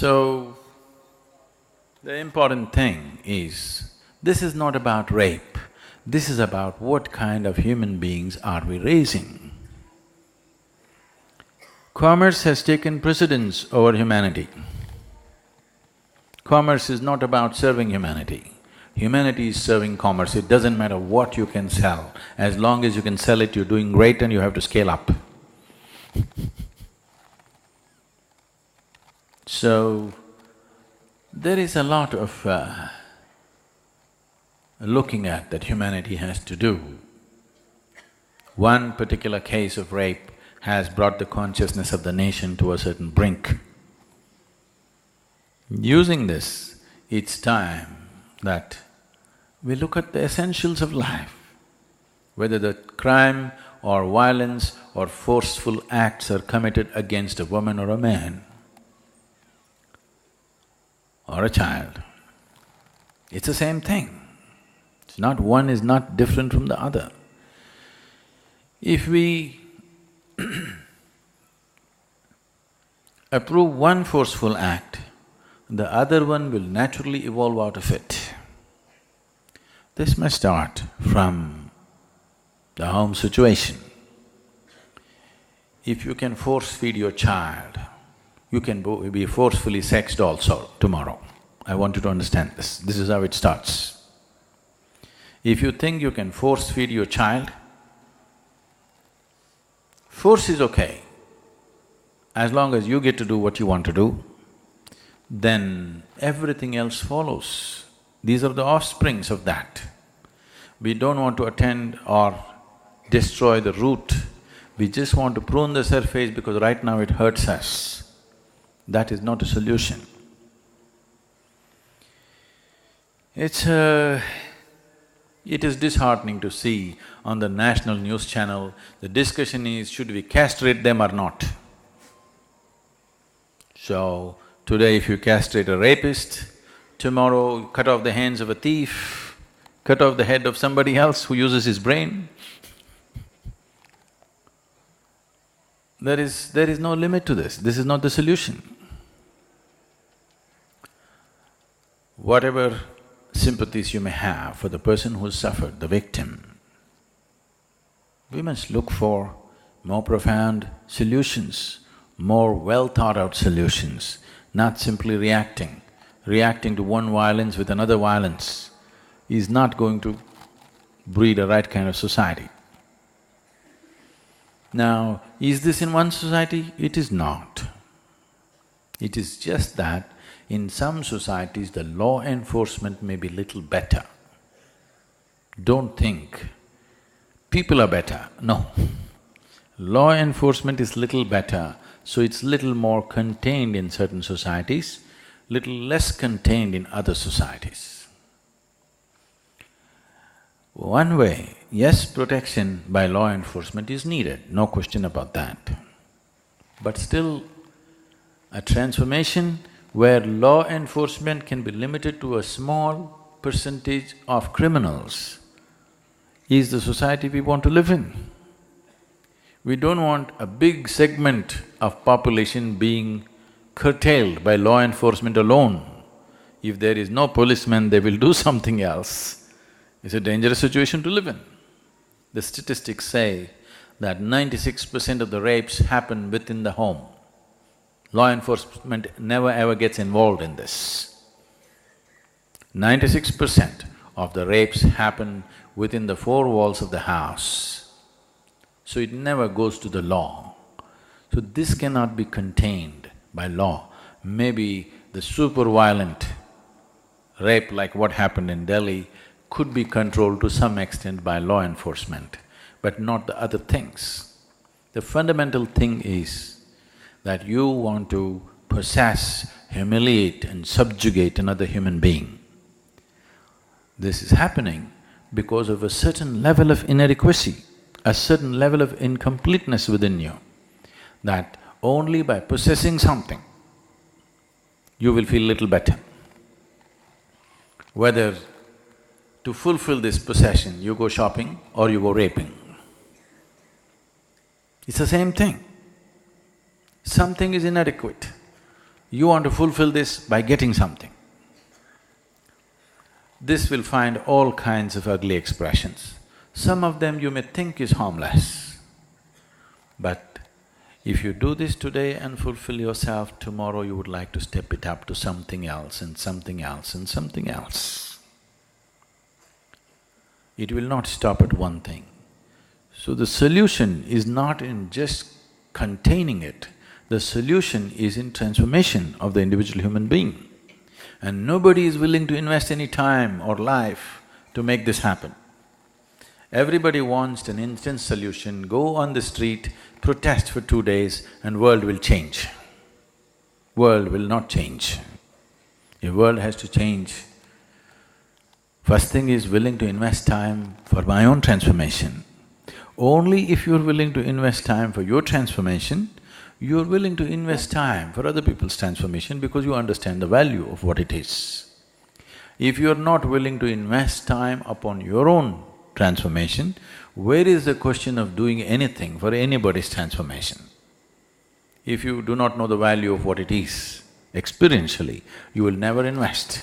So, the important thing is, this is not about rape, this is about what kind of human beings are we raising. Commerce has taken precedence over humanity. Commerce is not about serving humanity. Humanity is serving commerce. It doesn't matter what you can sell. As long as you can sell it, you're doing great and you have to scale up. So, there is a lot of looking at that humanity has to do. One particular case of rape has brought the consciousness of the nation to a certain brink. Using this, it's time that we look at the essentials of life. Whether the crime or violence or forceful acts are committed against a woman or a man or a child, it's the same thing. It's not… one is not different from the other. If we approve one forceful act, the other one will naturally evolve out of it. This must start from the home situation. If you can force-feed your child, you can be forcefully sexed also tomorrow. I want you to understand this. This is how it starts. If you think you can force-feed your child, force is okay. As long as you get to do what you want to do, then everything else follows. These are the offsprings of that. We don't want to attend or destroy the root, we just want to prune the surface because right now it hurts us. That is not a solution. It is disheartening to see on the national news channel, the discussion is, should we castrate them or not? So, today if you castrate a rapist, tomorrow you cut off the hands of a thief, cut off the head of somebody else who uses his brain. There is no limit to this is not the solution. Whatever sympathies you may have for the person who suffered, the victim, we must look for more profound solutions, more well-thought-out solutions, not simply reacting. Reacting to one violence with another violence is not going to breed a right kind of society. Now, is this in one society? It is not. It is just that in some societies the law enforcement may be little better. Don't think people are better, no. Law enforcement is little better, so it's little more contained in certain societies, little less contained in other societies. One way, yes, protection by law enforcement is needed, no question about that. But still, a transformation where law enforcement can be limited to a small percentage of criminals is the society we want to live in. We don't want a big segment of population being curtailed by law enforcement alone. If there is no policeman, they will do something else. It's a dangerous situation to live in. The statistics say that 96% of the rapes happen within the home. Law enforcement never ever gets involved in this. 96% of the rapes happen within the four walls of the house. So it never goes to the law. So this cannot be contained by law. Maybe the super violent rape like what happened in Delhi could be controlled to some extent by law enforcement, but not the other things. The fundamental thing is that you want to possess, humiliate and subjugate another human being. This is happening because of a certain level of inadequacy, a certain level of incompleteness within you, that only by possessing something, you will feel little better. Whether to fulfill this possession, you go shopping or you go raping. It's the same thing. Something is inadequate. You want to fulfill this by getting something. This will find all kinds of ugly expressions. Some of them you may think is harmless, but if you do this today and fulfill yourself, tomorrow you would like to step it up to something else and something else and something else. It will not stop at one thing. So the solution is not in just containing it, the solution is in transformation of the individual human being. And nobody is willing to invest any time or life to make this happen. Everybody wants an instant solution, go on the street, protest for 2 days and world will change. World will not change. Your world has to change. First thing is willing to invest time for my own transformation. Only if you're willing to invest time for your transformation, you're willing to invest time for other people's transformation because you understand the value of what it is. If you're not willing to invest time upon your own transformation, where is the question of doing anything for anybody's transformation? If you do not know the value of what it is experientially, you will never invest.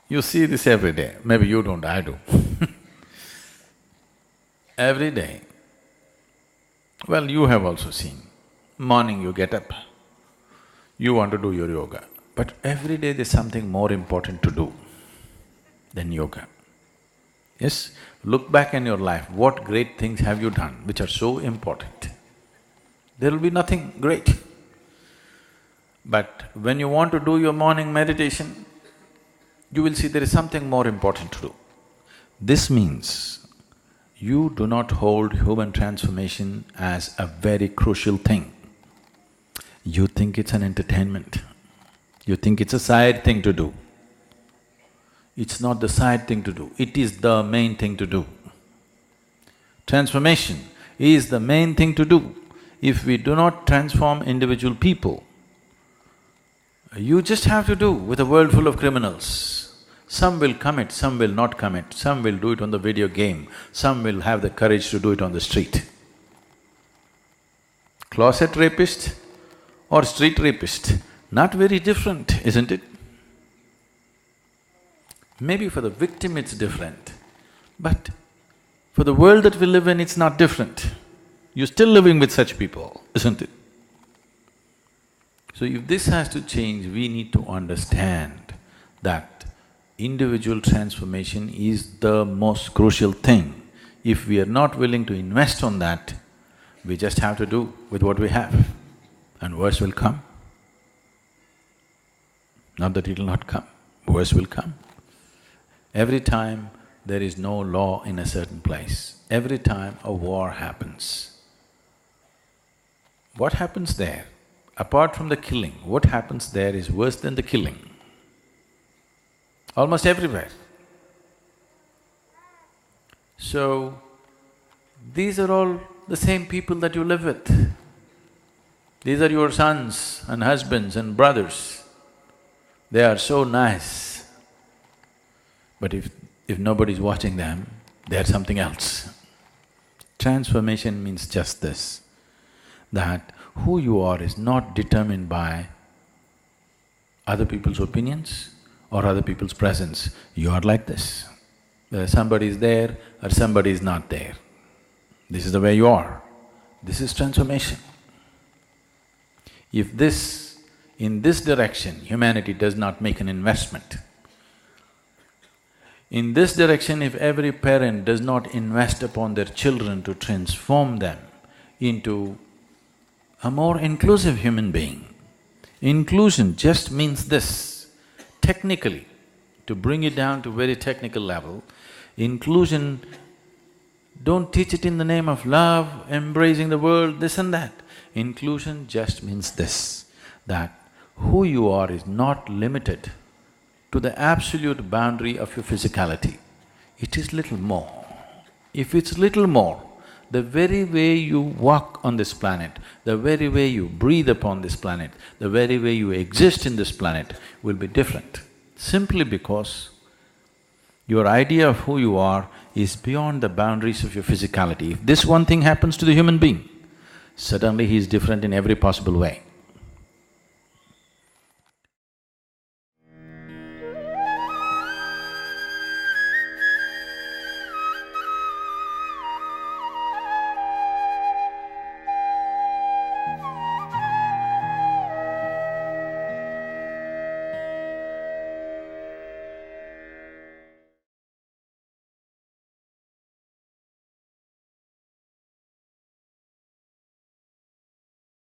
You see this every day, maybe you don't, I do. Every day, well, you have also seen, morning you get up, you want to do your yoga, but every day there's something more important to do than yoga. Yes? Look back in your life, what great things have you done which are so important? There will be nothing great. But when you want to do your morning meditation, you will see there is something more important to do. This means you do not hold human transformation as a very crucial thing. You think it's an entertainment. You think it's a side thing to do. It's not the side thing to do, it is the main thing to do. Transformation is the main thing to do. If we do not transform individual people, you just have to do with a world full of criminals. Some will commit, some will not commit, some will do it on the video game, some will have the courage to do it on the street. Closet rapist or street rapist, not very different, isn't it? Maybe for the victim it's different, but for the world that we live in, it's not different. You're still living with such people, isn't it? So if this has to change, we need to understand that individual transformation is the most crucial thing. If we are not willing to invest on that, we just have to do with what we have, and worse will come. Not that it will not come, worse will come. Every time there is no law in a certain place, every time a war happens, what happens there? Apart from the killing, what happens there is worse than the killing. Almost everywhere. So, these are all the same people that you live with. These are your sons and husbands and brothers. They are so nice. But if nobody's watching them, they are something else. Transformation means just this, that who you are is not determined by other people's opinions or other people's presence. You are like this. Whether somebody is there or somebody is not there. This is the way you are. This is transformation. If in this direction, humanity does not make an investment, in this direction, if every parent does not invest upon their children to transform them into a more inclusive human being. Inclusion just means this. Technically, to bring it down to very technical level, inclusion, don't teach it in the name of love, embracing the world, this and that. Inclusion just means this, that who you are is not limited to the absolute boundary of your physicality. It is little more. If it's little more, the very way you walk on this planet, the very way you breathe upon this planet, the very way you exist in this planet will be different, simply because Your idea of who you are is beyond the boundaries of your physicality. If this one thing happens to the human being, suddenly he is different in every possible way.